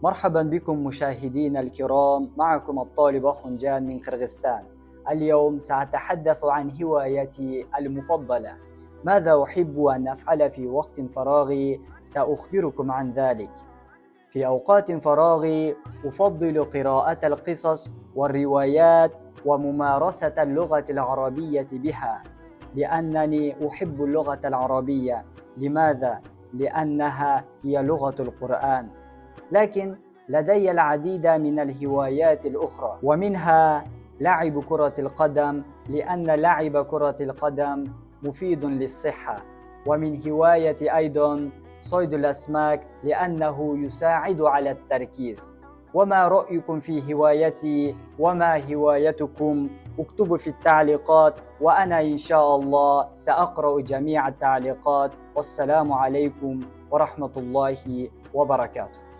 مرحبا بكم مشاهدينا الكرام، معكم الطالب أخ جان من قرغيزستان. اليوم سأتحدث عن هوايتي المفضلة. ماذا أحب أن أفعل في وقت فراغي؟ سأخبركم عن ذلك. في أوقات فراغي أفضل قراءة القصص والروايات وممارسة اللغة العربية بها، لأنني أحب اللغة العربية. لماذا؟ لأنها هي لغة القرآن. لكن لدي العديد من الهوايات الأخرى، ومنها لعب كرة القدم، لأن لعب كرة القدم مفيد للصحة. ومن هوايتي أيضا صيد الأسماك، لأنه يساعد على التركيز. وما رأيكم في هوايتي؟ وما هوايتكم؟ اكتبوا في التعليقات، وأنا إن شاء الله سأقرأ جميع التعليقات. والسلام عليكم ورحمة الله وبركاته.